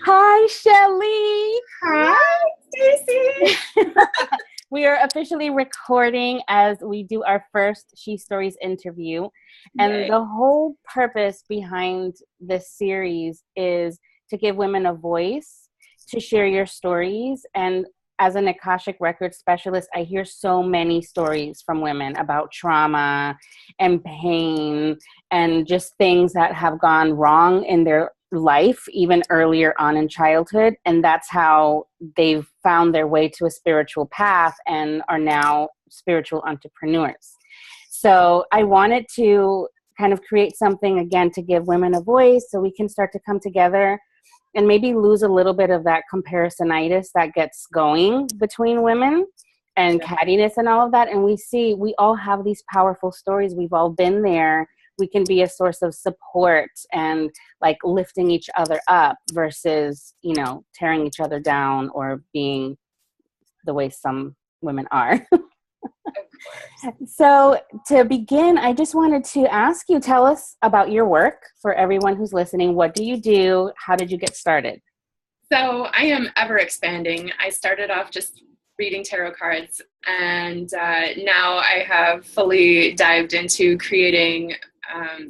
Hi, Shelly. Hi, Stacey. We are officially recording as we do our first She Stories interview. And Yay. the whole purpose behind this series is to give women a voice, to share your stories. And as an Akashic Record specialist, I hear so many stories from women about trauma and pain and just things that have gone wrong in their life, even earlier on in childhood. And that's how they've found their way to a spiritual path and are now spiritual entrepreneurs. So I wanted to kind of create something again to give women a voice so we can start to come together and maybe lose a little bit of that comparisonitis that gets going between women and cattiness and all of that. And we all have these powerful stories. We've all been there. We can be a source of support and like lifting each other up versus, tearing each other down or being the way some women are. So to begin, I just wanted to ask you, tell us about your work for everyone who's listening. What do you do? How did you get started? So I am ever expanding. I started off just reading tarot cards, and now I have fully dived into creating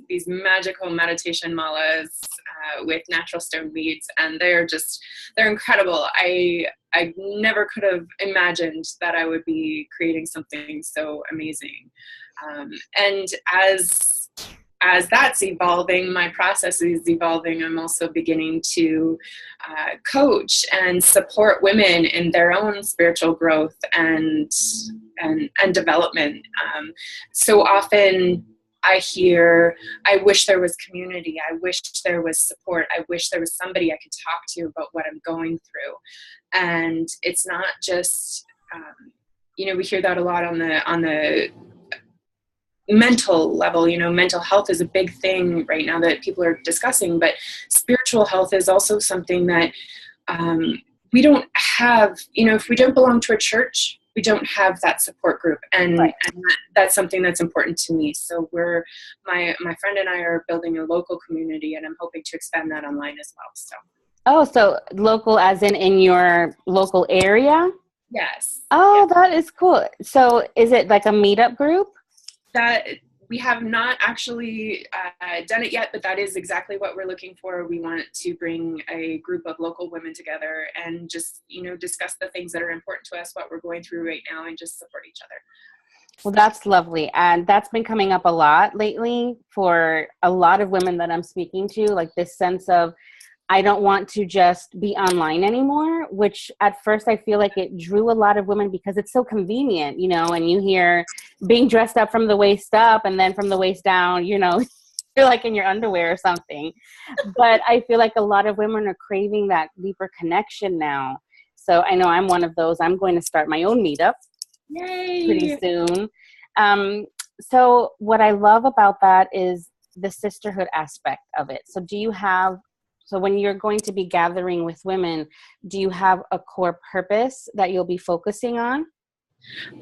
these magical meditation malas with natural stone beads, and they're incredible. I never could have imagined that I would be creating something so amazing. And as that's evolving, my process is evolving. I'm also beginning to coach and support women in their own spiritual growth and development. So often I hear, I wish there was community. I wish there was support. I wish there was somebody I could talk to about what I'm going through. And it's not just, we hear that a lot on the mental level. Mental health is a big thing right now that people are discussing, but spiritual health is also something that we don't have, if we don't belong to a church, we don't have that support group. And, right. and that's something that's important to me. So my friend and I are building a local community, and I'm hoping to expand that online as well. So local as in your local area? Yes. Oh, yes. That is cool. So is it like a meetup group? That we have not actually done it yet, but that is exactly what we're looking for. We want to bring a group of local women together and just, discuss the things that are important to us, what we're going through right now, and just support each other. Well, that's lovely. And that's been coming up a lot lately for a lot of women that I'm speaking to, like this sense of, I don't want to just be online anymore, which at first I feel like it drew a lot of women because it's so convenient, and you hear being dressed up from the waist up and then from the waist down, you're like in your underwear or something. But I feel like a lot of women are craving that deeper connection now. So I know I'm one of those. I'm going to start my own meetup. Yay. Pretty soon. So what I love about that is the sisterhood aspect of it. So when you're going to be gathering with women, do you have a core purpose that you'll be focusing on?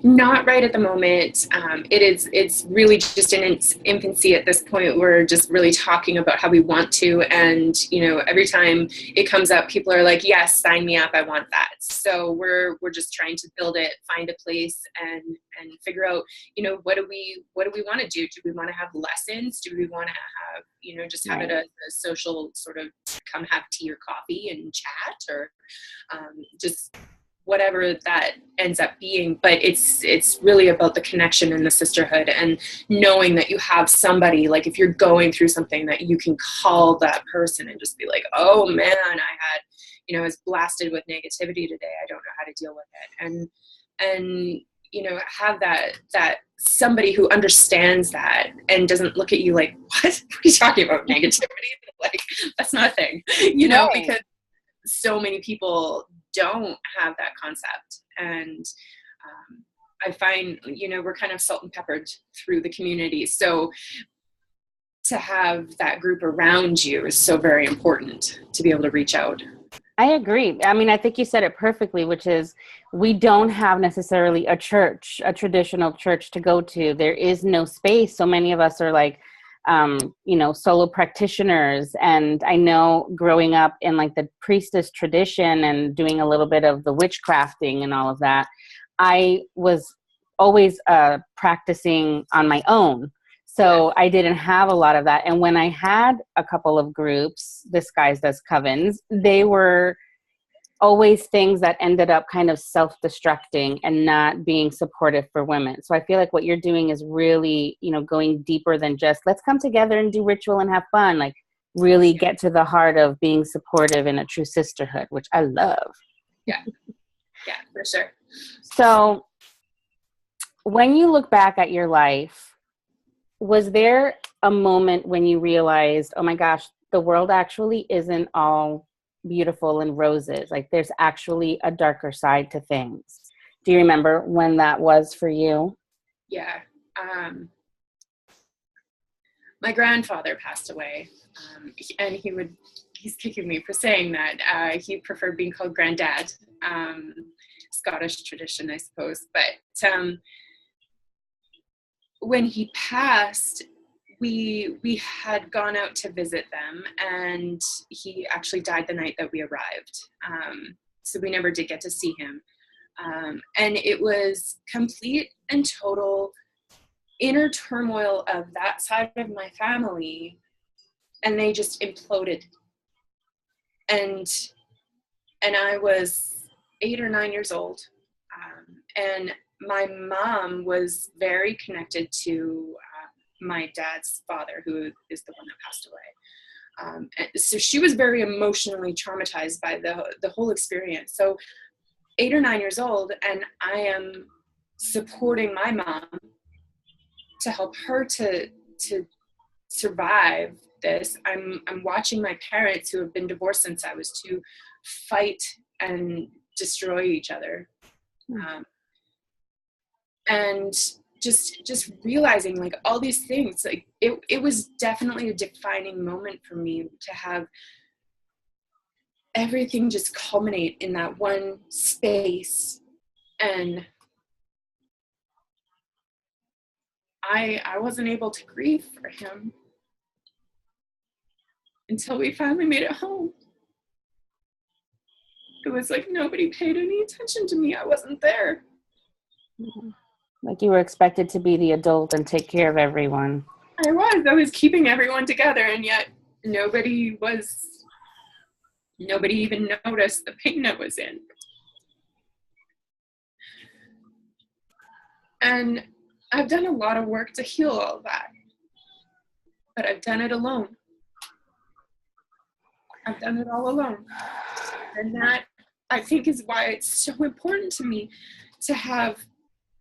Not right at the moment. It's really just in its infancy at this point. We're just really talking about how we want to. And, every time it comes up, people are like, yes, sign me up. I want that. So we're just trying to build it, find a place and figure out, what do we want to do? Do we want to have lessons? Do we want to have, just have it a social sort of come have tea or coffee and chat, or just whatever that ends up being. But it's really about the connection and the sisterhood, and knowing that you have somebody, like if you're going through something, that you can call that person and just be like, oh man, I was blasted with negativity today. I don't know how to deal with it. And have that somebody who understands that and doesn't look at you like, what are you talking about, negativity? Like, that's not a thing, Right. Because so many people don't have that concept. And I find, we're kind of salt and peppered through the community. So to have that group around you is so very important to be able to reach out. I agree. I mean, I think you said it perfectly, which is we don't have necessarily a church, a traditional church to go to. There is no space. So many of us are like, solo practitioners. And I know growing up in like the priestess tradition and doing a little bit of the witchcrafting and all of that, I was always practicing on my own. So I didn't have a lot of that. And when I had a couple of groups disguised as covens, they were always things that ended up kind of self-destructing and not being supportive for women. So I feel like what you're doing is really, going deeper than just let's come together and do ritual and have fun. Like really get to the heart of being supportive in a true sisterhood, which I love. Yeah, for sure. So when you look back at your life, was there a moment when you realized, oh my gosh, the world actually isn't all beautiful and roses? Like there's actually a darker side to things. Do you remember when that was for you? Yeah. My grandfather passed away, and he's kicking me for saying that. He preferred being called granddad, Scottish tradition, I suppose. But when he passed, we had gone out to visit them, and he actually died the night that we arrived. So we never did get to see him. And it was complete and total inner turmoil of that side of my family, and they just imploded. And I was 8 or 9 years old, and my mom was very connected to my dad's father, who is the one that passed away. And so she was very emotionally traumatized by the whole experience. So 8 or 9 years old, and I am supporting my mom to help her to survive this. I'm watching my parents, who have been divorced since I was 2, fight and destroy each other. And just realizing like all these things, like it was definitely a defining moment for me to have everything just culminate in that one space. And I wasn't able to grieve for him until we finally made it home. It was like nobody paid any attention to me. I wasn't there. Like you were expected to be the adult and take care of everyone. I was keeping everyone together, and yet nobody even noticed the pain I was in. And I've done a lot of work to heal all of that, but I've done it alone. I've done it all alone. And that, I think, is why it's so important to me to have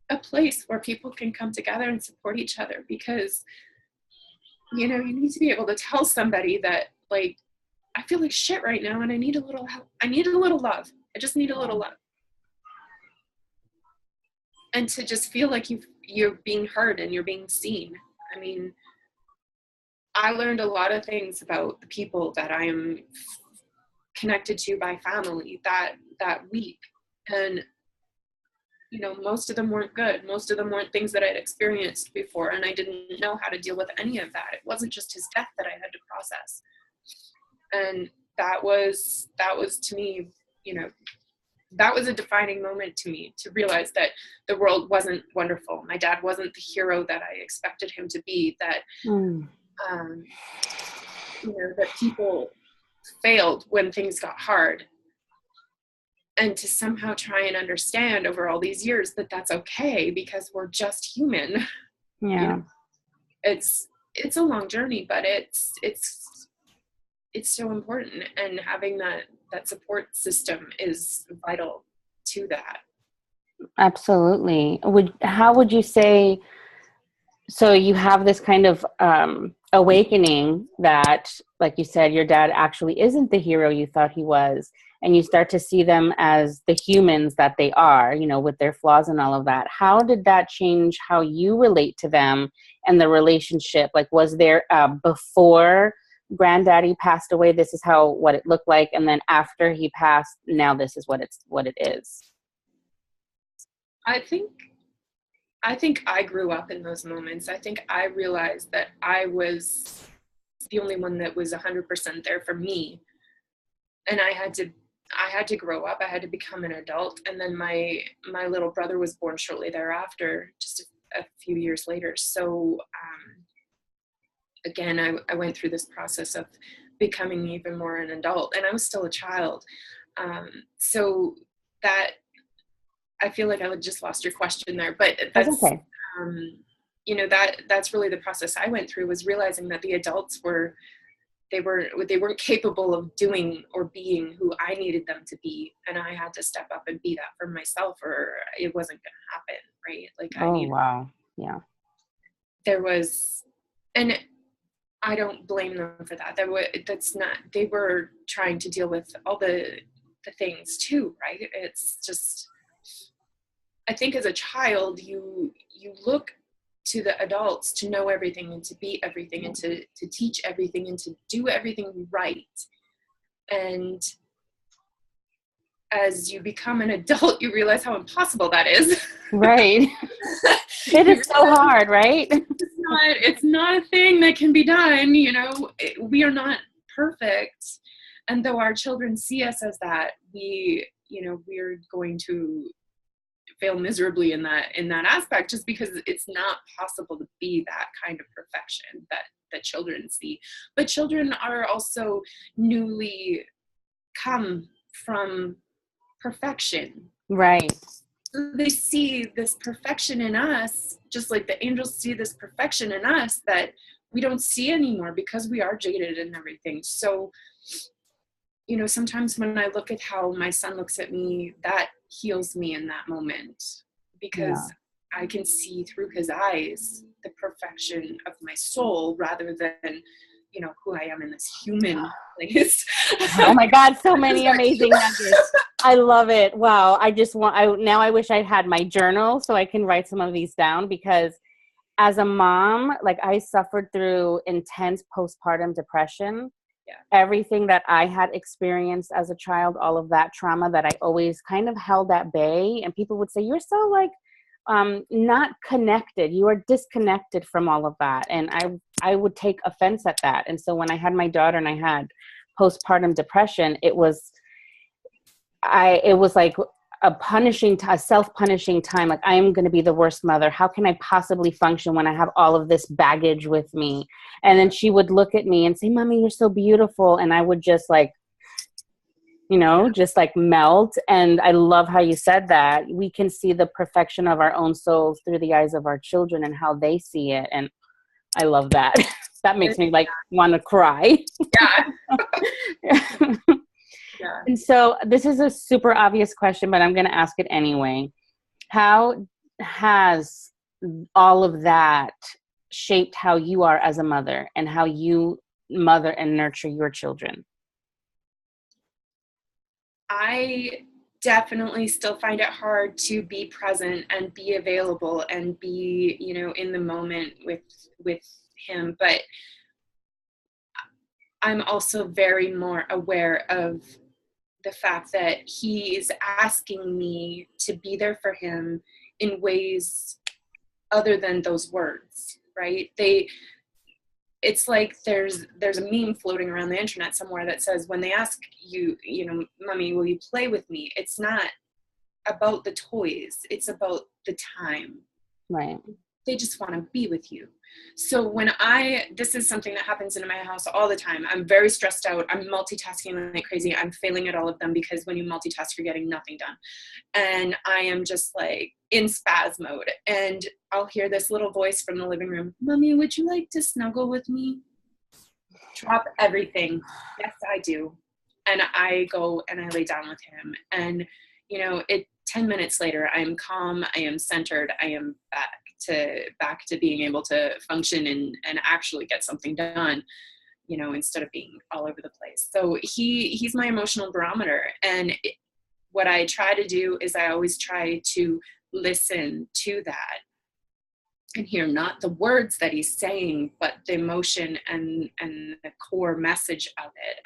a place where people can come together and support each other, because, you need to be able to tell somebody that, like, I feel like shit right now and I need a little help. I need a little love. I just need a little love. And to just feel like you're being heard and you're being seen. I mean, I learned a lot of things about the people that I am connected to by family that week. And, most of them weren't good. Most of them weren't things that I'd experienced before. And I didn't know how to deal with any of that. It wasn't just his death that I had to process. And that was to me, that was a defining moment to me, to realize that the world wasn't wonderful. My dad wasn't the hero that I expected him to be, that, that people failed when things got hard. And to somehow try and understand over all these years that that's okay, because we're just human. Yeah. It's a long journey, but it's so important. And having that support system is vital to that. Absolutely. How would you say, so you have this kind of awakening that, like you said, your dad actually isn't the hero you thought he was, and you start to see them as the humans that they are, with their flaws and all of that. How did that change how you relate to them and the relationship? Like, was there before granddaddy passed away, this is what it looked like, and then after he passed, now this is what it is? I think I think I grew up in those moments. I think I realized that I was the only one that was 100% there for me. And I had to grow up. I had to become an adult. And then my little brother was born shortly thereafter, just a few years later. So again, I went through this process of becoming even more an adult, and I was still a child. So that, I feel like I just lost your question there, but That's that's, okay. you know, that's really the process I went through, was realizing that the adults they weren't capable of doing or being who I needed them to be. And I had to step up and be that for myself, or it wasn't going to happen. Right. Like I Oh, needed, wow. Yeah. there was, and I don't blame them for that. That's not, they were trying to deal with all the things too, right? It's just, I think as a child, you look to the adults to know everything and to be everything and to teach everything and to do everything right. And as you become an adult, you realize how impossible that is. Right. It is so hard, right? It's not a thing that can be done. You know, we are not perfect. And though our children see us as that, we're going to fail miserably in that aspect, just because it's not possible to be that kind of perfection that children see. But children are also newly come from perfection. Right. So they see this perfection in us, just like the angels see this perfection in us that we don't see anymore, because we are jaded and everything. So, you know, sometimes when I look at how my son looks at me, that heals me in that moment, because I can see through his eyes the perfection of my soul, rather than, you know, who I am in this human place. Oh my God, so many amazing nuggets. I love it. Wow. I wish I had my journal so I can write some of these down, because as a mom, like, I suffered through intense postpartum depression. Yeah. Everything that I had experienced as a child, all of that trauma that I always kind of held at bay. And people would say, you're so like, not connected. You are disconnected from all of that. And I would take offense at that. And so when I had my daughter and I had postpartum depression, it was like a self-punishing time. Like, I am going to be the worst mother. How can I possibly function when I have all of this baggage with me? And then she would look at me and say, Mommy, you're so beautiful. And I would just like, you know, just like melt. And I love how you said that. We can see the perfection of our own souls through the eyes of our children and how they see it. And I love that. That makes me like want to cry. Yeah. Yeah. And so this is a super obvious question, but I'm going to ask it anyway. How has all of that shaped how you are as a mother and how you mother and nurture your children? I definitely still find it hard to be present and be available and be, you know, in the moment with him. But I'm also very more aware of the fact that he's asking me to be there for him in ways other than those words, right? It's like there's a meme floating around the internet somewhere that says, when they ask you, you know, Mommy, will you play with me? It's not about the toys. It's about the time. Right. They just want to be with you. So this is something that happens in my house all the time. I'm very stressed out. I'm multitasking like crazy. I'm failing at all of them, because when you multitask, you're getting nothing done. And I am just like in spaz mode. And I'll hear this little voice from the living room, Mommy, would you like to snuggle with me? Drop everything. Yes, I do. And I go and I lay down with him. And, you know, 10 minutes later, I am calm. I am centered. I am back to being able to function and actually get something done, you know, instead of being all over the place. So he's my emotional barometer. And what I try to do is I always try to listen to that and hear not the words that he's saying, but the emotion and the core message of it.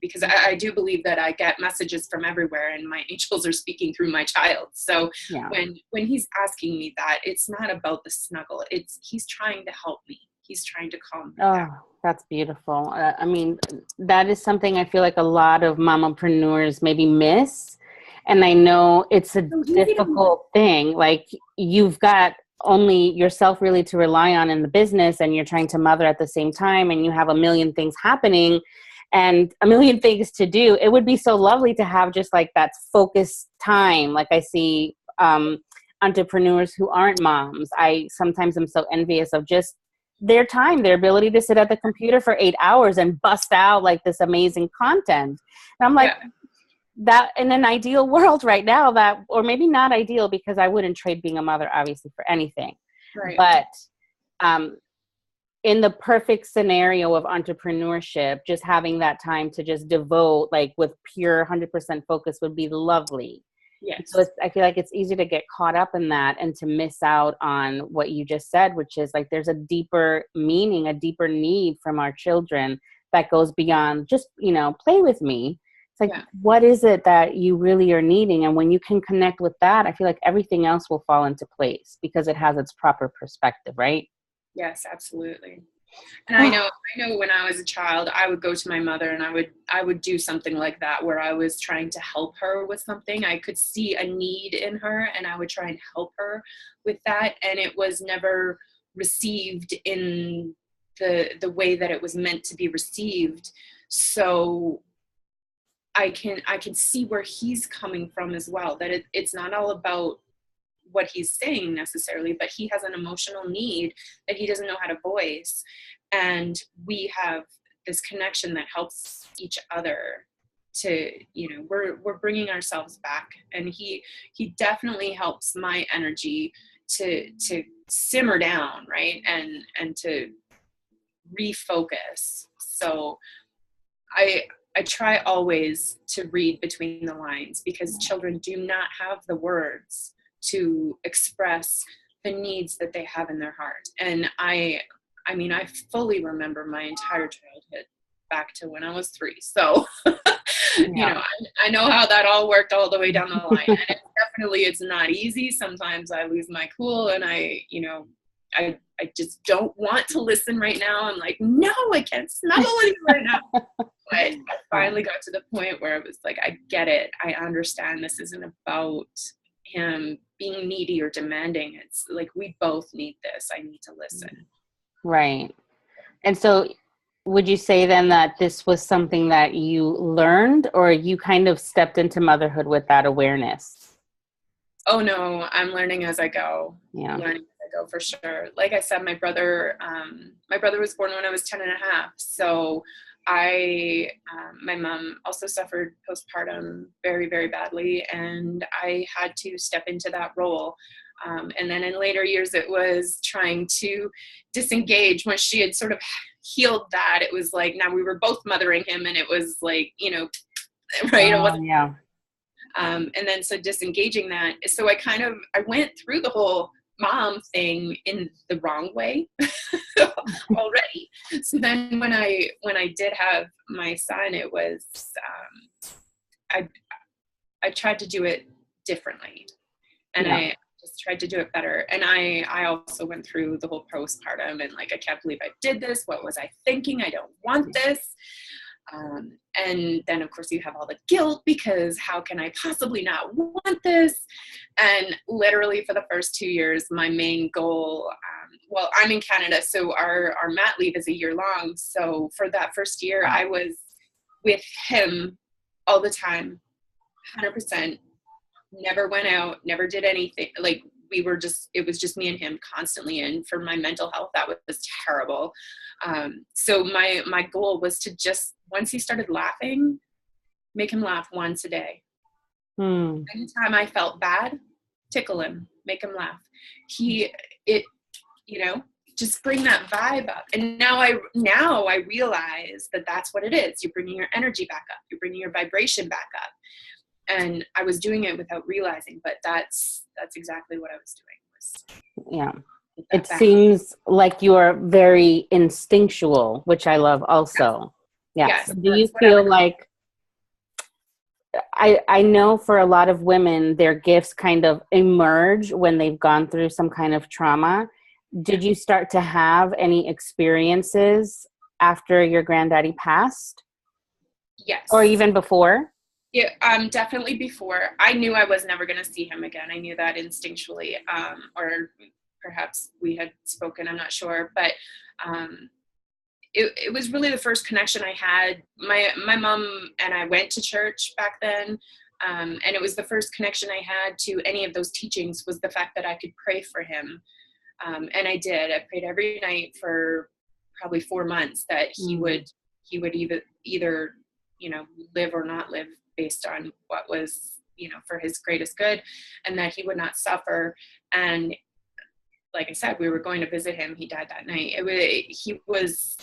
because I do believe that I get messages from everywhere and my angels are speaking through my child. So when he's asking me that, it's not about the snuggle. He's trying to help me. He's trying to calm me down. That's beautiful. I mean, that is something I feel like a lot of mamapreneurs maybe miss. And I know it's a difficult thing. Like, you've got only yourself really to rely on in the business, and you're trying to mother at the same time, and you have a million things happening and a million things to do. It would be so lovely to have just like that focused time. Like, I see entrepreneurs who aren't moms. I sometimes am so envious of just their time, their ability to sit at the computer for 8 hours and bust out like this amazing content. And I'm like, that in an ideal world right now, that, or maybe not ideal, because I wouldn't trade being a mother obviously for anything. Right. But in the perfect scenario of entrepreneurship, just having that time to just devote like with pure 100% focus would be lovely. Yes. So I feel like it's easy to get caught up in that and to miss out on what you just said, which is like there's a deeper meaning, a deeper need from our children that goes beyond just, play with me. It's like, what is it that you really are needing? And when you can connect with that, I feel like everything else will fall into place because it has its proper perspective, right? Yes, absolutely. And I know when I was a child, I would go to my mother and I would do something like that where I was trying to help her with something. I could see a need in her and I would try and help her with that. And it was never received in the way that it was meant to be received. So I can see where he's coming from as well, that it's not all about what he's saying necessarily, but he has an emotional need that he doesn't know how to voice. And we have this connection that helps each other to, we're bringing ourselves back. And he definitely helps my energy to simmer down, right? And to refocus. So I try always to read between the lines, because children do not have the words to express the needs that they have in their heart. And I fully remember my entire childhood back to when I was 3. So, I know how that all worked all the way down the line. And it's not easy. Sometimes I lose my cool and I just don't want to listen right now. I'm like, no, I can't snuggle with you right now. But I finally got to the point where it was like, I get it. I understand this isn't about him being needy or demanding. It's like, we both need this. I need to listen. Right. And so would you say then that this was something that you learned, or you kind of stepped into motherhood with that awareness? Oh no, I'm learning as I go. Yeah. Learning as I go for sure. Like I said, my brother was born when I was 10 and a half. So my mom also suffered postpartum very, very badly, and I had to step into that role. And then in later years, it was trying to disengage. Once she had sort of healed that, it was like, now we were both mothering him, and it was like, right? It wasn't. Yeah. And then so disengaging that. So I went through the whole mom thing in the wrong way already. So then when I did have my son, it was I tried to do it differently, and I just tried to do it better. And I also went through the whole postpartum, and like, I can't believe I did this. What was I thinking? I don't want this. And then of course you have all the guilt, because how can I possibly not want this? And literally for the first 2 years, my main goal, I'm in Canada, so our mat leave is a year long. So for that first year, I was with him all the time, 100%, never went out, never did anything. Like, it was just me and him constantly. And for my mental health, that was terrible. So my goal was to just, once he started laughing, make him laugh once a day. Anytime I felt bad, tickle him, make him laugh. Just bring that vibe up. And now I realize that that's what it is. You're bringing your energy back up. You're bringing your vibration back up. And I was doing it without realizing, but that's exactly what I was doing. It seems like you are very instinctual, which I love also. Yeah. Yes, So do you that's what I feel would. like, I know for a lot of women, their gifts kind of emerge when they've gone through some kind of trauma. Yeah. Did you start to have any experiences after your granddaddy passed, or Yes. even before? Yeah, definitely before. I knew I was never going to see him again. I knew that instinctually, or perhaps we had spoken, I'm not sure, but um, it was really the first connection I had. My mom and I went to church back then, and it was the first connection I had to any of those teachings, was the fact that I could pray for him. And I did. I prayed every night for probably 4 months that Mm. he would either live or not live based on what was for his greatest good, and that he would not suffer. And like I said, we were going to visit him. He died that night. He was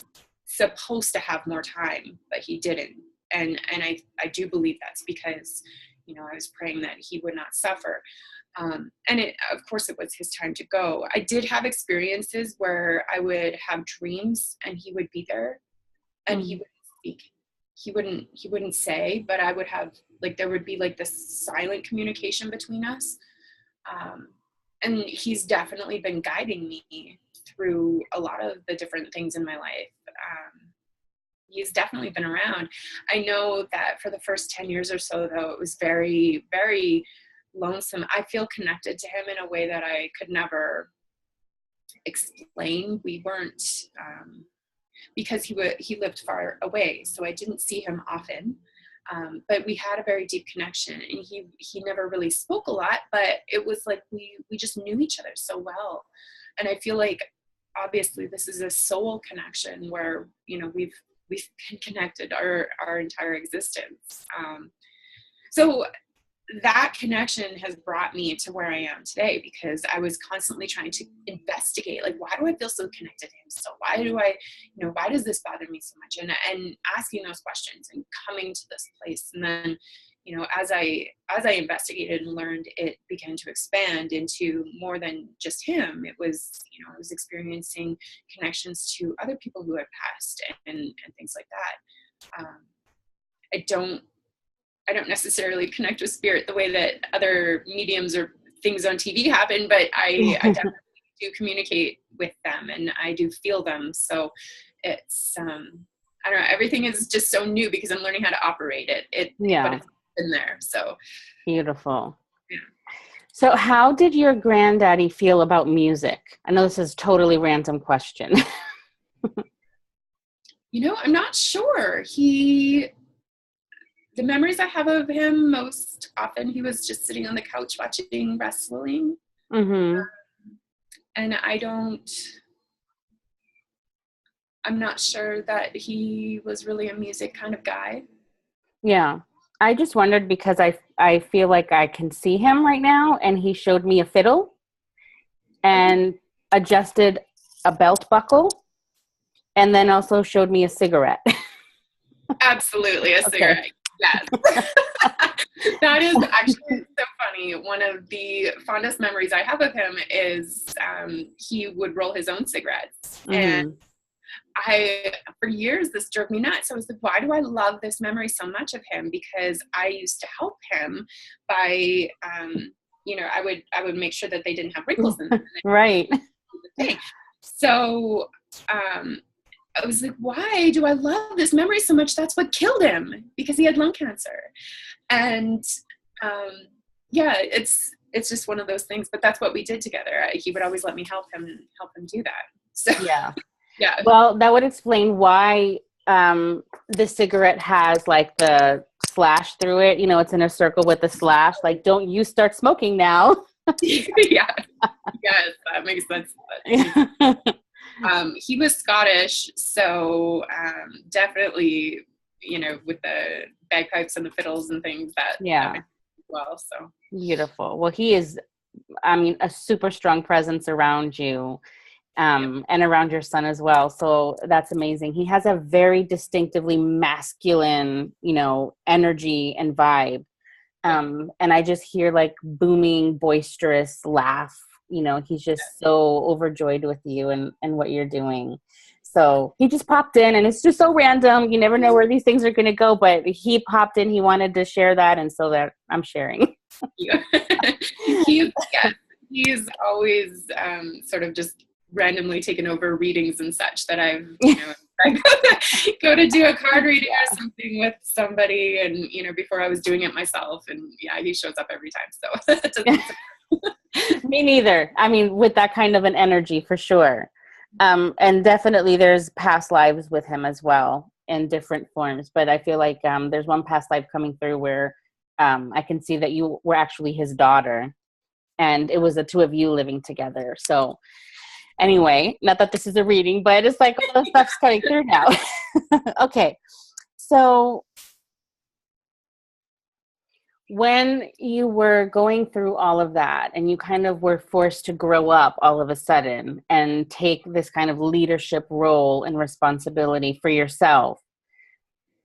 supposed to have more time, but he didn't. And I do believe that's because I was praying that he would not suffer. And of course, it was his time to go. I did have experiences where I would have dreams and he would be there, and he Mm. wouldn't speak. He wouldn't say, but I would have, like, there would be like this silent communication between us. Um, and he's definitely been guiding me through a lot of the different things in my life. He's definitely been around. I know that for the first 10 years or so, though, it was very, very lonesome. I feel connected to him in a way that I could never explain. We weren't, because he lived far away, so I didn't see him often. But we had a very deep connection, and he never really spoke a lot, but it was like we just knew each other so well. And I feel like obviously this is a soul connection where we've been connected our entire existence. So that connection has brought me to where I am today, because I was constantly trying to investigate, like, why do I feel so connected to him? So why does this bother me so much? And asking those questions and coming to this place. And then, as I investigated and learned, it began to expand into more than just him. It was, I was experiencing connections to other people who had passed, and things like that. I don't necessarily connect with spirit the way that other mediums or things on TV happen, but I definitely do communicate with them, and I do feel them. So it's, I don't know, everything is just so new because I'm learning how to operate it, but Yeah. it's been there. So Beautiful. yeah. So how did your granddaddy feel about music? I know this is a totally random question. I'm not sure. The memories I have of him, most often he was just sitting on the couch watching wrestling. Mm-hmm. And I'm not sure that he was really a music kind of guy. Yeah. I just wondered because I feel like I can see him right now, and he showed me a fiddle and adjusted a belt buckle, and then also showed me a cigarette. Absolutely, a Okay. cigarette. Yes. That is actually so funny. One of the fondest memories I have of him is he would roll his own cigarettes. And Mm-hmm. for years, this drove me nuts. I was like, why do I love this memory so much of him? Because I used to help him by, I would make sure that they didn't have wrinkles in them. Right. So, I was like, why do I love this memory so much? That's what killed him, because he had lung cancer. And yeah, it's just one of those things, but that's what we did together. He would always let me help him do that. So Yeah. yeah. Well, that would explain why the cigarette has like the slash through it. It's in a circle with the slash. Like, don't you start smoking now. Yeah. Yes, that makes sense. He was Scottish, so definitely, with the bagpipes and the fiddles and things, that Yeah. makes sense as well. So Beautiful. Well, he is, a super strong presence around you, yep. and around your son as well. So that's amazing. He has a very distinctively masculine, energy and vibe. And I just hear like booming, boisterous laugh. He's just so overjoyed with you and what you're doing. So he just popped in, and it's just so random. You never know where these things are going to go, but he popped in. He wanted to share that, and so that I'm sharing. Yeah. He's always sort of just randomly taken over readings and such that I've, I go to do a card reading or something with somebody, and, before I was doing it myself, and he shows up every time. So Me neither. I mean, with that kind of an energy, for sure. And definitely there's past lives with him as well in different forms. But I feel like there's one past life coming through where I can see that you were actually his daughter, and it was the two of you living together. So anyway, not that this is a reading, but it's like all the stuff's coming through now. Okay. So when you were going through all of that and you kind of were forced to grow up all of a sudden and take this kind of leadership role and responsibility for yourself,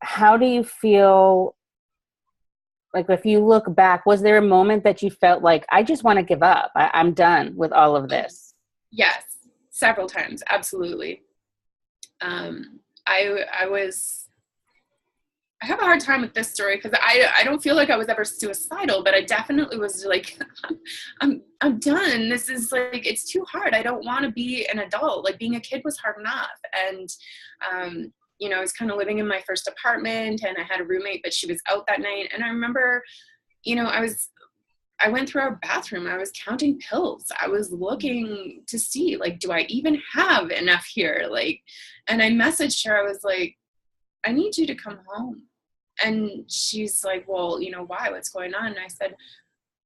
how do you feel? Like, if you look back, was there a moment that you felt like, I just want to give up? I'm done with all of this? Yes, several times. Absolutely. I have a hard time with this story because I don't feel like I was ever suicidal, but I definitely was like, I'm done. This is like, it's too hard. I don't want to be an adult. Like, being a kid was hard enough. And, I was kind of living in my first apartment, and I had a roommate, but she was out that night. And I remember, I went through our bathroom. I was counting pills. I was looking to see, like, do I even have enough here? Like, and I messaged her. I was like, I need you to come home. And she's like, well, why? What's going on? And I said,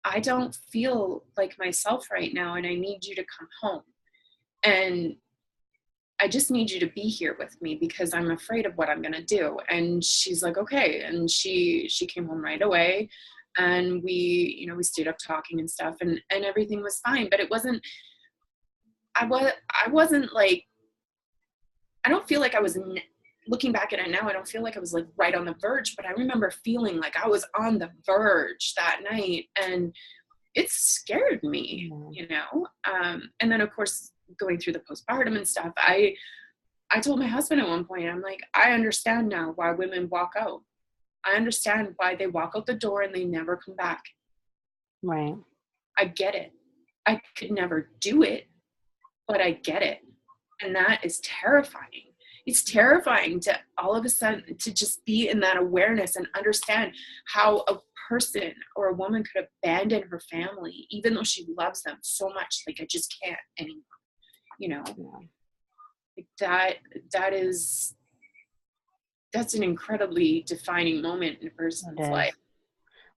I don't feel like myself right now, and I need you to come home. And I just need you to be here with me because I'm afraid of what I'm going to do. And she's like, okay. And she came home right away, and we stayed up talking and stuff, and everything was fine. But it wasn't, I wasn't like, I don't feel like I was, looking back at it now, I don't feel like I was like right on the verge, but I remember feeling like I was on the verge that night, and it scared me, and then of course, going through the postpartum and stuff, I told my husband at one point, I'm like, I understand now why women walk out. I understand why they walk out the door and they never come back. Right. I get it. I could never do it, but I get it. And that is terrifying. It's terrifying to all of a sudden to just be in that awareness and understand how a person or a woman could abandon her family, even though she loves them so much. Like, I just can't anymore. Like that's an incredibly defining moment in a person's life.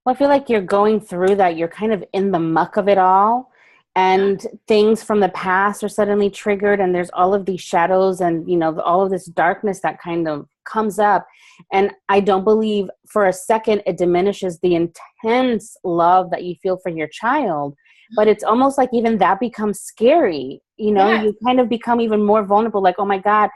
Well, I feel like you're going through that. You're kind of in the muck of it all, and things from the past are suddenly triggered, and there's all of these shadows and, all of this darkness that kind of comes up. And I don't believe for a second it diminishes the intense love that you feel for your child, but it's almost like even that becomes scary. You kind of become even more vulnerable, like, oh my God,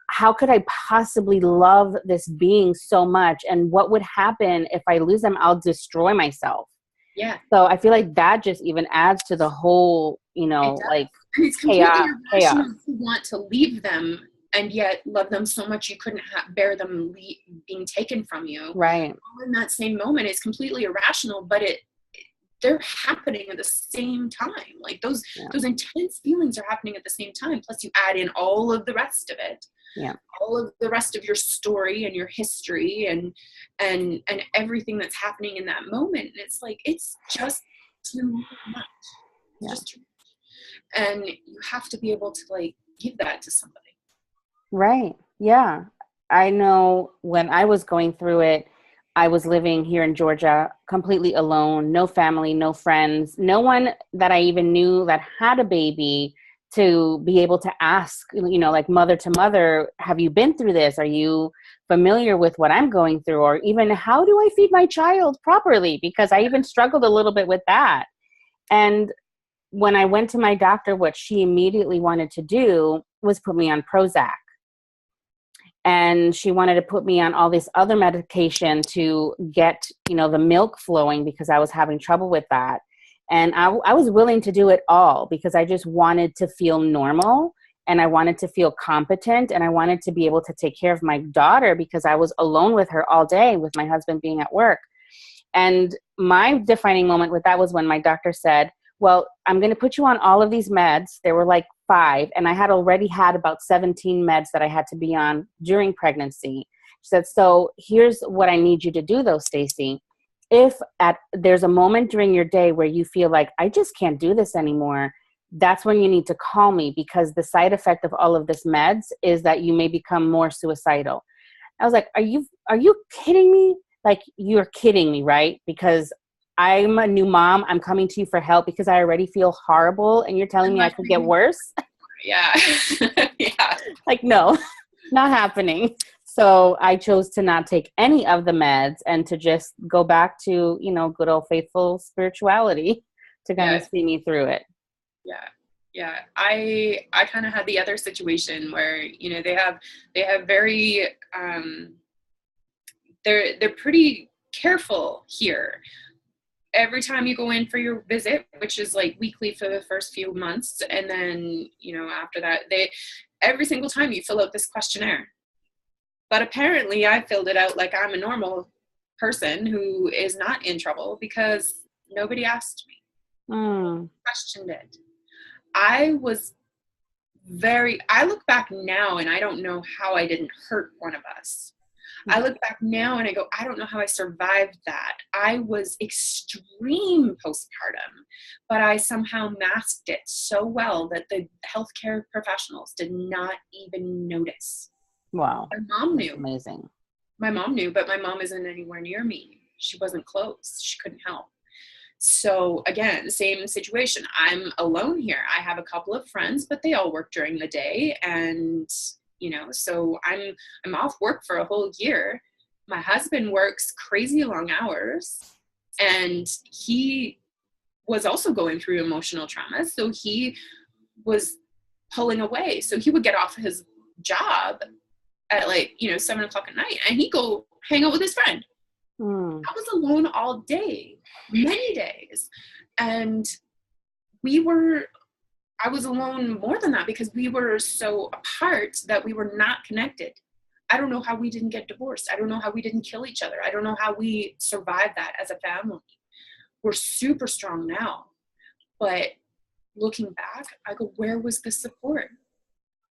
how could I possibly love this being so much? And what would happen if I lose them? I'll destroy myself. Yeah. So I feel like that just even adds to the whole, like, and it's completely irrational chaos. to want to leave them and yet love them so much you couldn't bear them being taken from you. Right. All in that same moment, it's completely irrational, but they're happening at the same time. Like, those intense feelings are happening at the same time. Plus, you add in all of the rest of it. Yeah. All of the rest of your story and your history and everything that's happening in that moment. And it's like, it's just too much. Just too much. And you have to be able to, like, give that to somebody. Right. Yeah. I know when I was going through it, I was living here in Georgia completely alone, no family, no friends, no one that I even knew that had a baby to be able to ask, like mother to mother, have you been through this? Are you familiar with what I'm going through? Or even, how do I feed my child properly? Because I even struggled a little bit with that. And when I went to my doctor, what she immediately wanted to do was put me on Prozac. And she wanted to put me on all this other medication to get, the milk flowing, because I was having trouble with that. And I was willing to do it all because I just wanted to feel normal and I wanted to feel competent, and I wanted to be able to take care of my daughter because I was alone with her all day with my husband being at work. And my defining moment with that was when my doctor said, well, I'm going to put you on all of these meds. There were like 5, and I had already had about 17 meds that I had to be on during pregnancy. She said, so here's what I need you to do though, Stacey. If there's a moment during your day where you feel like, I just can't do this anymore, that's when you need to call me, because the side effect of all of this meds is that you may become more suicidal. I was like, are you kidding me? Like, you're kidding me, right? Because I'm a new mom. I'm coming to you for help because I already feel horrible, and you're telling me I could get worse? Yeah. Yeah. Like, no, not happening. So I chose to not take any of the meds and to just go back to, good old faithful spirituality to kind of see me through it. Yeah. Yeah. I kind of had the other situation where, they have very, they're pretty careful here. Every time you go in for your visit, which is like weekly for the first few months, and then, after that, every single time you fill out this questionnaire. But apparently I filled it out like I'm a normal person who is not in trouble because nobody asked me, questioned it. I look back now and I don't know how I didn't hurt one of us. I look back now and I go, I don't know how I survived that. I was extreme postpartum, but I somehow masked it so well that the healthcare professionals did not even notice. Wow. My mom knew. That's amazing. My mom knew, but my mom isn't anywhere near me. She wasn't close. She couldn't help. So again, same situation. I'm alone here. I have a couple of friends, but they all work during the day. And, so I'm off work for a whole year. My husband works crazy long hours, and he was also going through emotional trauma. So he was pulling away. So he would get off his job at 7 o'clock at night, and he'd go hang out with his friend. I was alone all day, many days. And I was alone more than that because we were so apart that we were not connected. I don't know how we didn't get divorced. I don't know how we didn't kill each other. I don't know how we survived that as a family. We're super strong now. But looking back, I go, where was the support?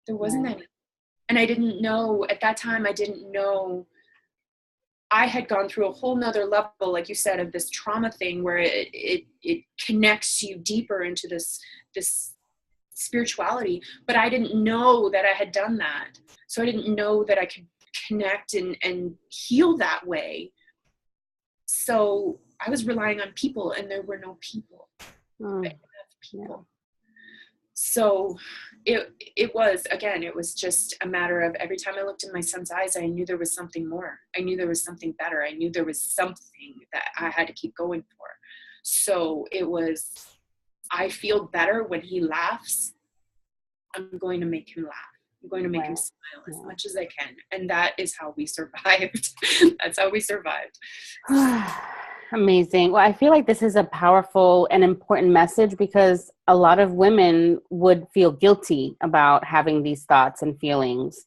There wasn't any. And I didn't know, at that time, I had gone through a whole nother level, like you said, of this trauma thing where it connects you deeper into this spirituality. But I didn't know that I had done that. So I didn't know that I could connect and heal that way. So I was relying on people, and there were no people. I didn't have people. So it was just a matter of every time I looked in my son's eyes, I knew there was something more. I knew there was something better. I knew there was something that I had to keep going for. So I feel better when he laughs. I'm going to make him laugh. I'm going to make him smile as much as I can. And that is how we survived. That's how we survived. Amazing. Well, I feel like this is a powerful and important message because a lot of women would feel guilty about having these thoughts and feelings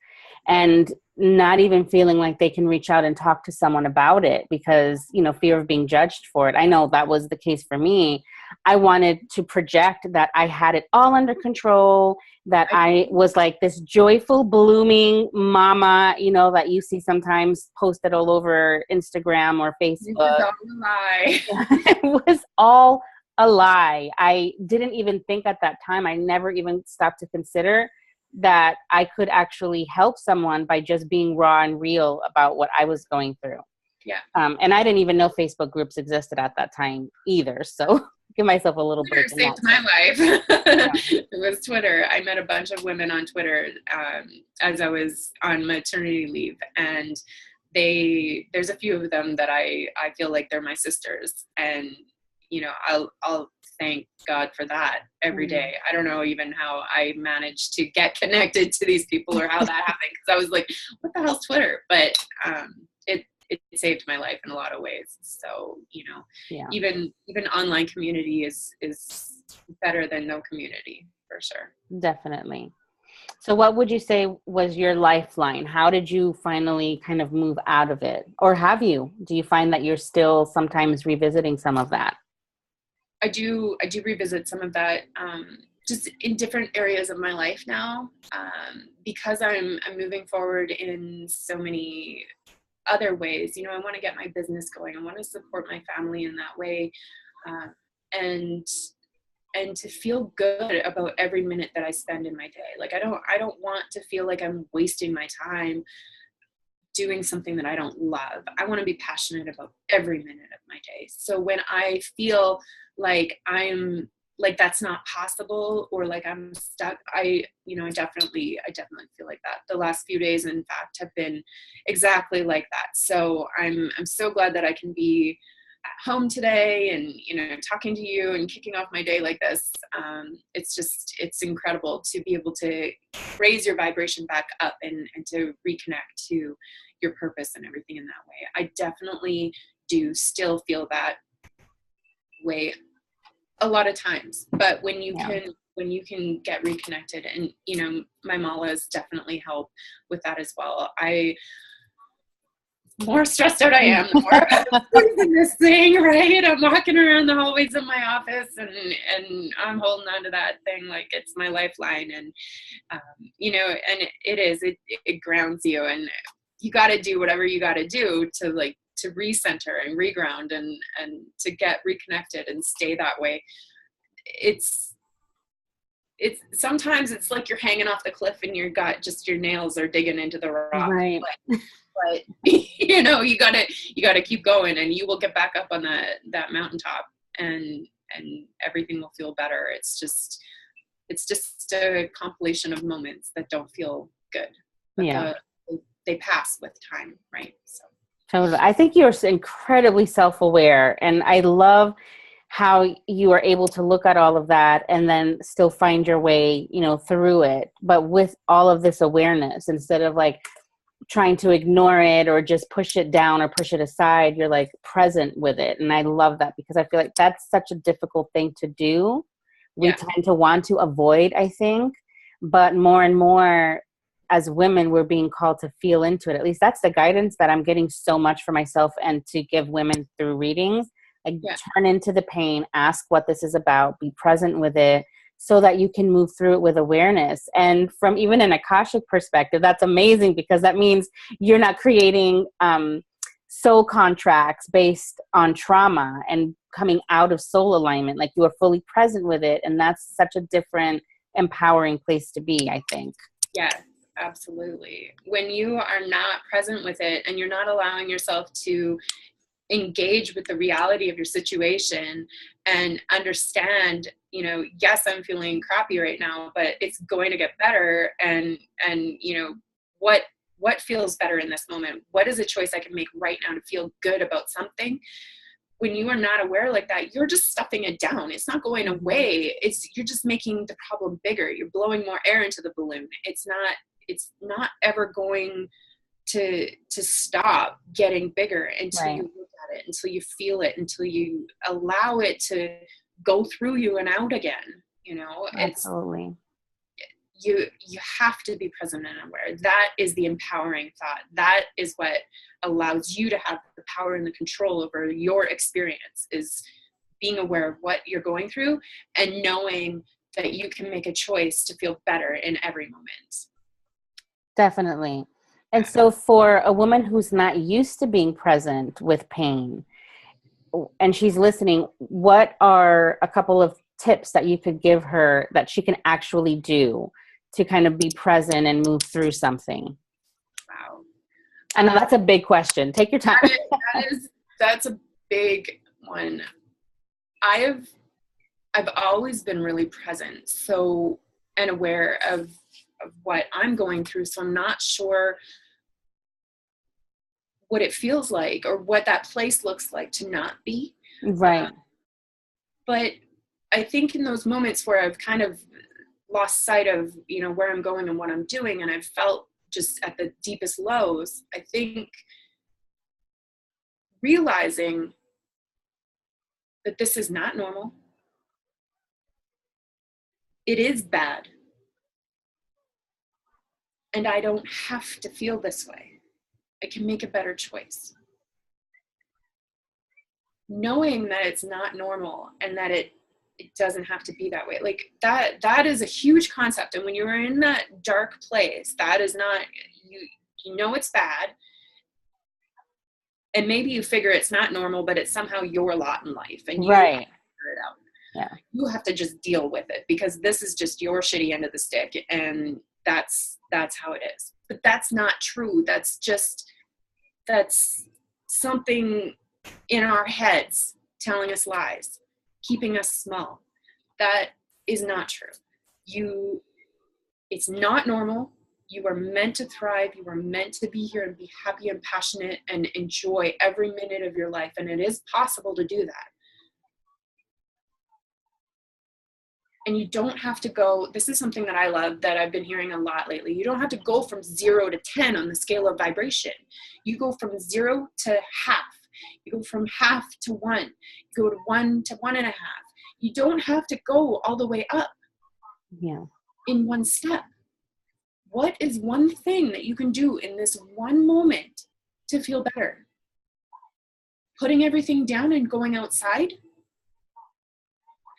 and not even feeling like they can reach out and talk to someone about it because, fear of being judged for it. I know that was the case for me. I wanted to project that I had it all under control, that I was like this joyful, blooming mama, that you see sometimes posted all over Instagram or Facebook. It was all a lie. It was all a lie. I didn't even think at that time, I never even stopped to consider that I could actually help someone by just being raw and real about what I was going through. Yeah. And I didn't even know Facebook groups existed at that time either. So give myself a little break. Twitter saved my life. It was Twitter. I met a bunch of women on Twitter as I was on maternity leave, and there's a few of them that I feel like they're my sisters, and I'll thank God for that every day. I don't know even how I managed to get connected to these people or how that happened, because I was like, what the hell's Twitter? But it saved my life in a lot of ways. So, even online community is better than no community, for sure. Definitely. So what would you say was your lifeline? How did you finally kind of move out of it? Or have you? Do you find that you're still sometimes revisiting some of that? I do revisit some of that, just in different areas of my life now, because I'm moving forward in so many other ways. You know, I want to get my business going. I want to support my family in that way, uh, and and to feel good about every minute that I spend in my day. Like I don't want to feel like I'm wasting my time doing something that I don't love. I want to be passionate about every minute of my day. So when I feel like I'm like that's not possible, or like I'm stuck, I definitely feel like that. The last few days, in fact, have been exactly like that. So I'm so glad that I can be at home today and, you know, talking to you and kicking off my day like this. It's incredible to be able to raise your vibration back up and to reconnect to your purpose and everything in that way. I definitely do still feel that way a lot of times, but when you Yeah. can get reconnected, and, you know, my malas definitely help with that as well. More stressed out I am, the more I'm in this thing, right? I'm walking around the hallways of my office and I'm holding on to that thing like it's my lifeline. And, you know, and it grounds you, and you got to do whatever you got to do to recenter and reground and to get reconnected and stay that way. It's sometimes it's like you're hanging off the cliff and your nails are digging into the rock. Right. But you know, you gotta keep going, and you will get back up on that mountaintop, and everything will feel better. It's just a compilation of moments that don't feel good, but Yeah. they pass with time, right? So Totally. I think you're incredibly self-aware, and I love how you are able to look at all of that and then still find your way, you know, through it, but with all of this awareness, instead of like trying to ignore it or just push it down or push it aside, you're like present with it. And I love that, because I feel like that's such a difficult thing to do. We yeah, tend to want to avoid, I think, but more and more as women, we're being called to feel into it. At least that's the guidance that I'm getting so much for myself and to give women through readings. Like, yeah, turn into the pain, ask what this is about, be present with it, so that you can move through it with awareness. And from even an Akashic perspective, that's amazing, because that means you're not creating soul contracts based on trauma and coming out of soul alignment. Like, you are fully present with it. And that's such a different, empowering place to be, I think. yeah. Absolutely. When you are not present with it and you're not allowing yourself to engage with the reality of your situation and understand, you know, yes, I'm feeling crappy right now, but it's going to get better. And, you know, what feels better in this moment? What is a choice I can make right now to feel good about something? When you are not aware like that, you're just stuffing it down. It's not going away. You're just making the problem bigger. You're blowing more air into the balloon. It's not ever going to stop getting bigger until Right. you look at it, until you feel it, until you allow it to go through you and out again. You know, Absolutely. you have to be present and aware. That is the empowering thought. That is what allows you to have the power and the control over your experience, is being aware of what you're going through and knowing that you can make a choice to feel better in every moment. Definitely. And so for a woman who's not used to being present with pain, and she's listening, what are a couple of tips that you could give her that she can actually do to kind of be present and move through something? Wow. I know that's a big question. Take your time. That's a big one. I've always been really present, so, and aware of what I'm going through. So I'm not sure what it feels like or what that place looks like to not be. Right. But I think in those moments where I've kind of lost sight of, you know, where I'm going and what I'm doing, and I've felt just at the deepest lows, I think realizing that this is not normal. It is bad. And I don't have to feel this way. I can make a better choice. Knowing that it's not normal and that it doesn't have to be that way. Like that is a huge concept. And when you're in that dark place, that is not, you know it's bad. And maybe you figure it's not normal, but it's somehow your lot in life. And you have to figure it out. Yeah. You have to just deal with it because this is just your shitty end of the stick. And that's how it is. But that's not true. That's something in our heads telling us lies, keeping us small. That is not true. It's not normal. You are meant to thrive. You are meant to be here and be happy and passionate and enjoy every minute of your life. And it is possible to do that. And you don't have to go, this is something that I love that I've been hearing a lot lately. You don't have to go from 0 to 10 on the scale of vibration. You go from 0 to half. You go from half to 1. You go to 1 to 1.5. You don't have to go all the way up in one step. What is one thing that you can do in this one moment to feel better? Putting everything down and going outside?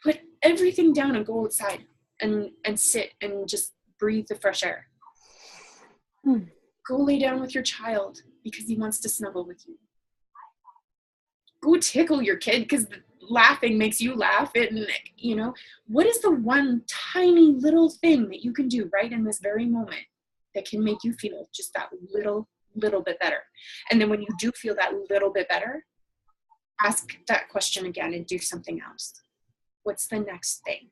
Put everything down and go outside and sit and just breathe the fresh air. Go lay down with your child because he wants to snuggle with you. Go tickle your kid because laughing makes you laugh. And, what is the one tiny little thing that you can do right in this very moment that can make you feel just that little bit better? And then when you do feel that little bit better, ask that question again and do something else. What's the next thing?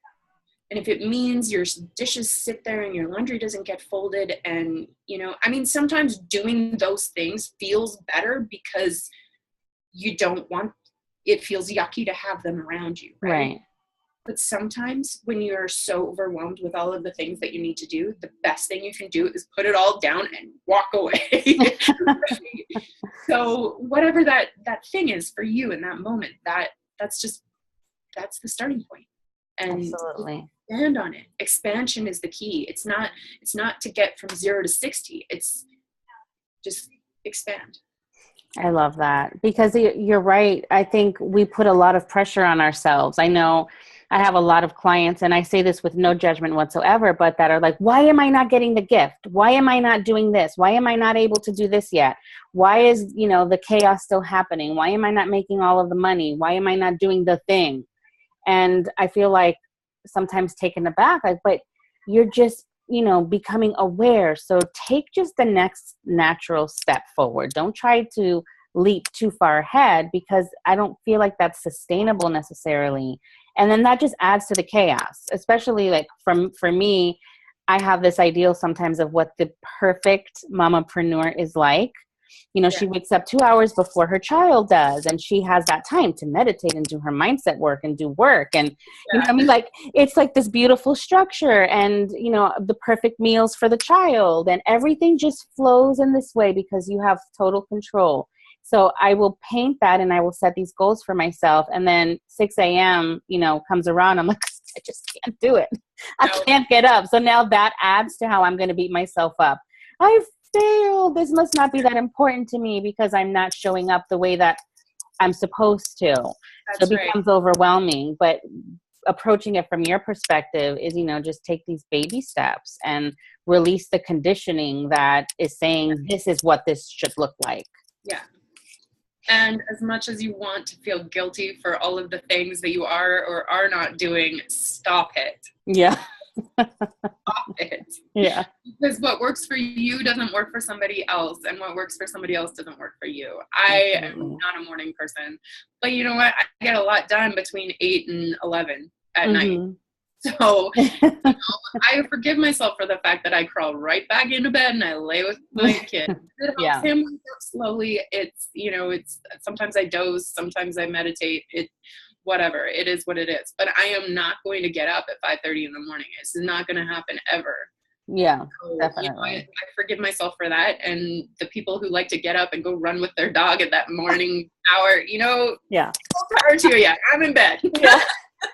And if it means your dishes sit there and your laundry doesn't get folded and, sometimes doing those things feels better because you don't want, it feels yucky to have them around you, right? But sometimes when you're so overwhelmed with all of the things that you need to do, the best thing you can do is put it all down and walk away. So whatever that thing is for you in that moment, that's the starting point. And absolutely expand on it. Expansion is the key. It's not to get from 0 to 60. It's just expand. I love that because you're right. I think we put a lot of pressure on ourselves. I know I have a lot of clients, and I say this with no judgment whatsoever, but that are like, why am I not getting the gift? Why am I not doing this? Why am I not able to do this yet? Why is, the chaos still happening? Why am I not making all of the money? Why am I not doing the thing? And I feel like sometimes taken aback, but you're just, becoming aware. So take just the next natural step forward. Don't try to leap too far ahead because I don't feel like that's sustainable necessarily. And then that just adds to the chaos, especially like for me, I have this ideal sometimes of what the perfect mamapreneur is like. She wakes up 2 hours before her child does, and she has that time to meditate and do her mindset work and do work. And, like, it's like this beautiful structure and, the perfect meals for the child, and everything just flows in this way because you have total control. So I will paint that and I will set these goals for myself. And then 6 a.m., comes around. I'm like, I just can't do it. I can't get up. So now that adds to how I'm going to beat myself up. I've failed. This must not be that important to me because I'm not showing up the way that I'm supposed to. So it becomes overwhelming. But approaching it from your perspective is, just take these baby steps and release the conditioning that is saying this is what this should look like. Yeah. And as much as you want to feel guilty for all of the things that you are or are not doing, stop it. Yeah. Stop it. Yeah. Because what works for you doesn't work for somebody else, and what works for somebody else doesn't work for you. I am not a morning person, but you know what? I get a lot done between 8 and 11 at night. So I forgive myself for the fact that I crawl right back into bed and I lay with my kid. It helps him wake up slowly. It's, it's sometimes I doze, sometimes I meditate. Whatever, it is what it is. But I am not going to get up at 5:30 in the morning. It's not going to happen ever. Yeah, so, definitely. I forgive myself for that. And the people who like to get up and go run with their dog at that morning hour, power to you. I'm in bed. Yeah.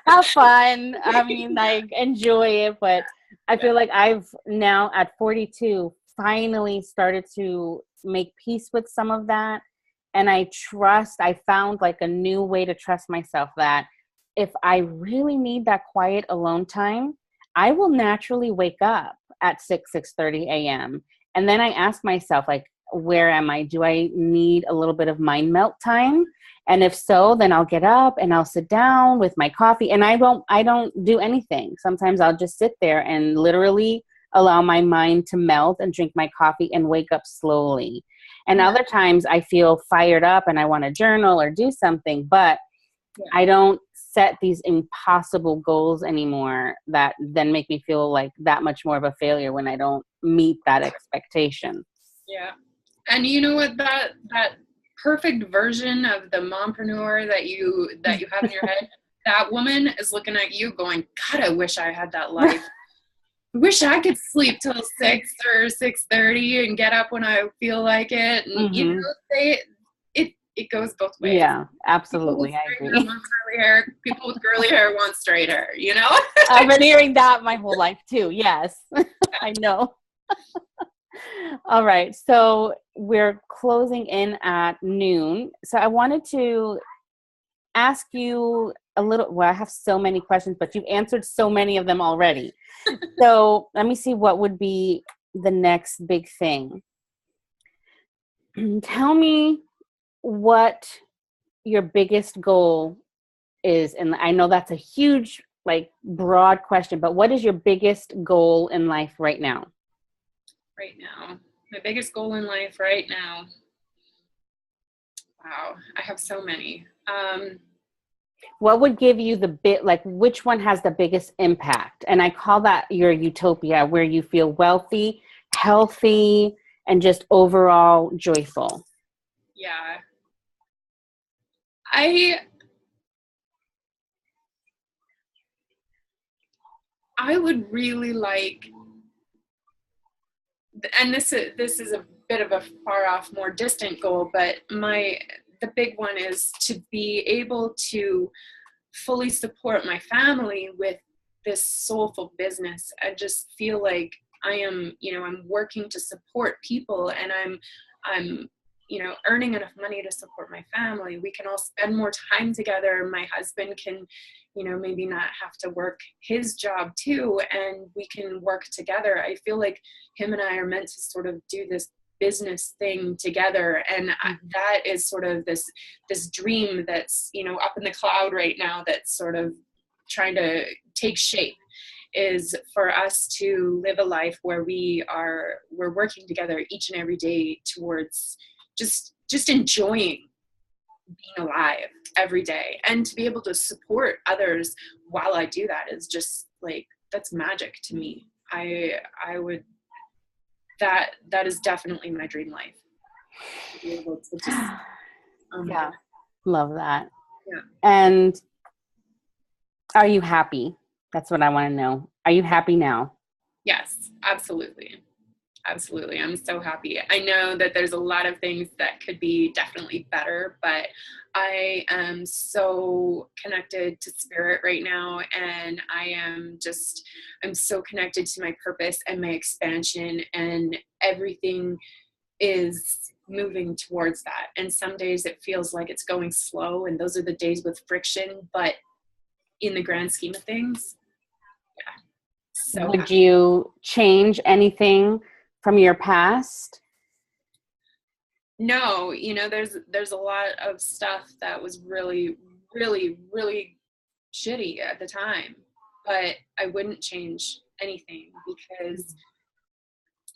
Have fun. I mean, like, enjoy it. But I feel like I've now at 42 finally started to make peace with some of that. And I found like a new way to trust myself that if I really need that quiet alone time, I will naturally wake up at 6:30 a.m. And then I ask myself, like, where am I? Do I need a little bit of mind melt time? And if so, then I'll get up and I'll sit down with my coffee, and I don't do anything. Sometimes I'll just sit there and literally allow my mind to melt and drink my coffee and wake up slowly. And other times I feel fired up and I want to journal or do something, but I don't set these impossible goals anymore that then make me feel like that much more of a failure when I don't meet that expectation. Yeah. And you know what, that perfect version of the mompreneur that you have in your head, that woman is looking at you going, God, I wish I had that life. I wish I could sleep till 6 or 6:30 and get up when I feel like it. And you know, it goes both ways. Yeah, absolutely. I agree. People with curly hair want straight hair, you know? I've been hearing that my whole life too. Yes, I know. All right. So we're closing in at noon. So I wanted to ask you I have so many questions, but you've answered so many of them already. So let me see what would be the next big thing. Tell me what your biggest goal is. And I know that's a huge, like, broad question, but what is your biggest goal in life right now? Right now, my biggest goal in life right now. Wow, I have so many. What would give you which one has the biggest impact? And I call that your utopia, where you feel wealthy, healthy, and just overall joyful. Yeah. I would really like, and this is a bit of a far off, more distant goal, but the big one is to be able to fully support my family with this soulful business. I just feel like I'm working to support people, and I'm earning enough money to support my family. We can all spend more time together. My husband can, maybe not have to work his job too, and we can work together. I feel like him and I are meant to sort of do this business thing together, and that is sort of this dream that's up in the cloud right now, that's sort of trying to take shape, is for us to live a life where we're working together each and every day towards just enjoying being alive every day, and to be able to support others while I do that is just like, that's magic to me. I would, that is definitely my dream life, to be able to just yeah, love that. Yeah. And are you happy? That's what I want to know. Are you happy now? Yes, absolutely. Absolutely. I'm so happy. I know that there's a lot of things that could be definitely better, but I am so connected to spirit right now. And I'm so connected to my purpose and my expansion, and everything is moving towards that. And some days it feels like it's going slow, and those are the days with friction, but in the grand scheme of things, yeah. So would you change anything from your past? No, there's a lot of stuff that was really, really, really shitty at the time, but I wouldn't change anything because,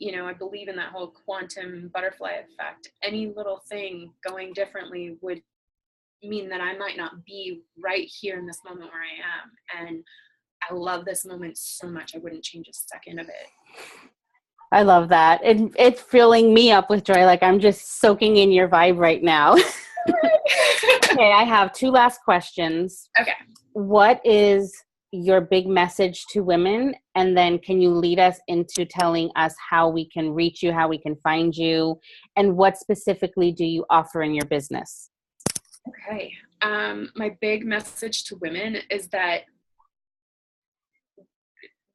I believe in that whole quantum butterfly effect. Any little thing going differently would mean that I might not be right here in this moment where I am. And I love this moment so much, I wouldn't change a second of it. I love that. It's filling me up with joy. Like, I'm just soaking in your vibe right now. Okay, I have two last questions. Okay. What is your big message to women? And then can you lead us into telling us how we can reach you, how we can find you, and what specifically do you offer in your business? Okay. My big message to women is that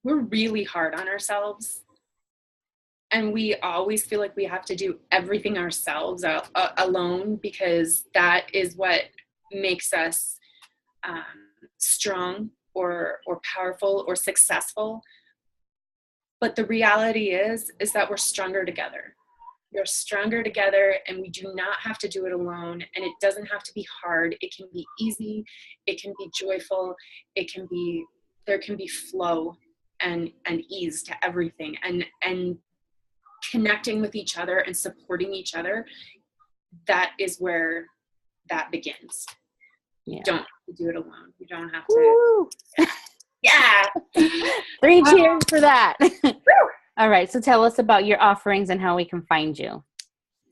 we're really hard on ourselves. And we always feel like we have to do everything ourselves alone, because that is what makes us strong or powerful or successful. But the reality is that we're stronger together. We're stronger together, and we do not have to do it alone. And it doesn't have to be hard. It can be easy. It can be joyful. There can be flow and ease to everything. And connecting with each other and supporting each other, that is where that begins. You don't have to do it alone. You don't have to. Woo! Yeah. 3 cheers for that. All right. So tell us about your offerings and how we can find you.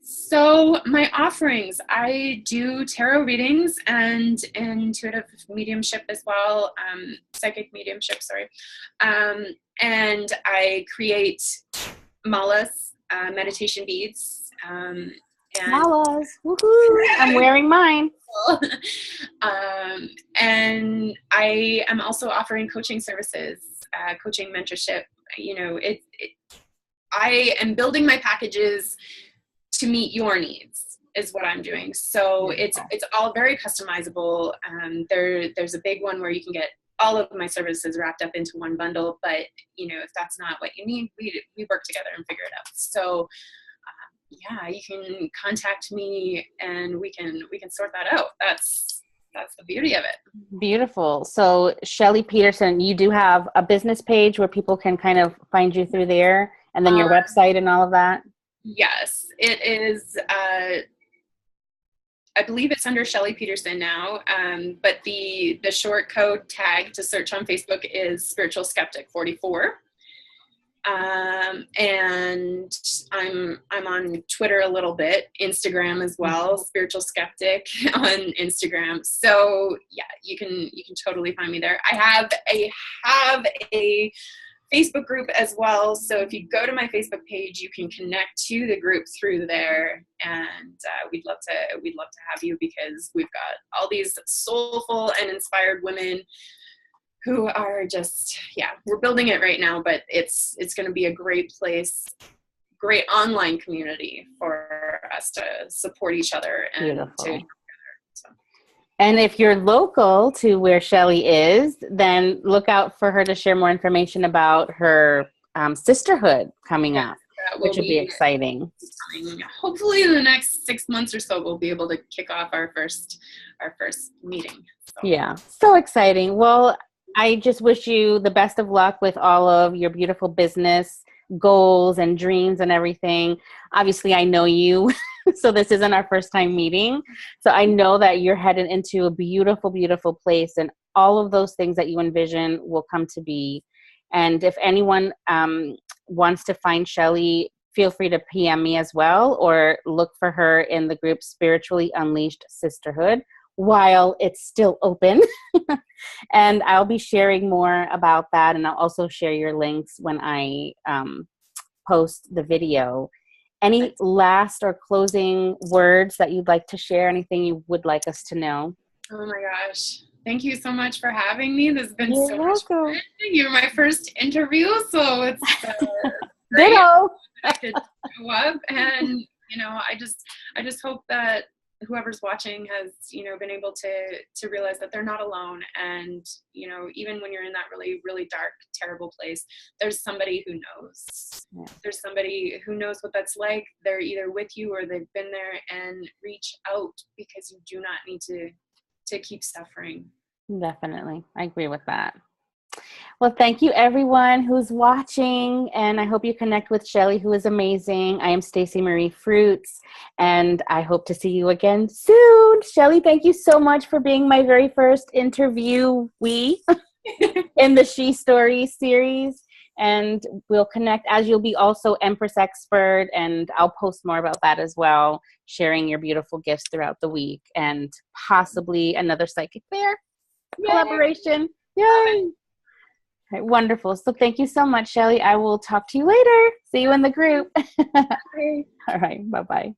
So my offerings, I do tarot readings and intuitive mediumship as well, psychic mediumship, sorry. And I create malas, meditation beads. Malas, woohoo! I'm wearing mine. And I am also offering coaching services, coaching mentorship. You know, I am building my packages to meet your needs is what I'm doing. So it's all very customizable. There's a big one where you can get all of my services wrapped up into one bundle, but you know, if that's not what you need, we work together and figure it out. So yeah, you can contact me and we can sort that out. That's the beauty of it. Beautiful. So Shelly Petersen, you do have a business page where people can kind of find you through there, and then your website and all of that? Yes, it is. I believe it's under Shelly Petersen now, but the short code tag to search on Facebook is Spiritual Skeptic 44. And I'm on Twitter a little bit, Instagram as well, Spiritual Skeptic on Instagram. So yeah, you can totally find me there. I have a Facebook group as well. So if you go to my Facebook page, you can connect to the group through there, and we'd love to have you, because we've got all these soulful and inspired women who are just, we're building it right now, but it's going to be a great place, great online community for us to support each other and Beautiful. to together. So. And if you're local to where Shelly is, then look out for her to share more information about her sisterhood coming up, which would be exciting. Hopefully in the next 6 months or so, we'll be able to kick off our first meeting. So. Yeah, so exciting. Well, I just wish you the best of luck with all of your beautiful business goals and dreams and everything. Obviously, I know you, so this isn't our first time meeting. So I know that you're headed into a beautiful, beautiful place, and all of those things that you envision will come to be. And if anyone wants to find Shelly, feel free to PM me as well, or look for her in the group Spiritually Unleashed Sisterhood while it's still open. And I'll be sharing more about that, and I'll also share your links when I post the video. Any last or closing words that you'd like to share? Anything you would like us to know? Oh my gosh. Thank you so much for having me. This has been so much fun. You're my first interview, so it's great. Ditto. I could show up, and you know, I just hope that whoever's watching has, you know, been able to realize that they're not alone. And, you know, even when you're in that really, really dark, terrible place, there's somebody who knows. Yeah. There's somebody who knows what that's like. They're either with you or they've been there, and reach out, because you do not need to keep suffering. Definitely. I agree with that. Well, thank you everyone who's watching, and I hope you connect with Shelly, who is amazing. I am Stacey Marie Fruits, and I hope to see you again soon. Shelly, thank you so much for being my very first interviewee in the She Stories series, and we'll connect, as you'll be also Empress Expert, and I'll post more about that as well, sharing your beautiful gifts throughout the week, and possibly another psychic fair collaboration. Yay! Right, wonderful. So thank you so much, Shelly. I will talk to you later. See you in the group. Bye. All right. Bye-bye.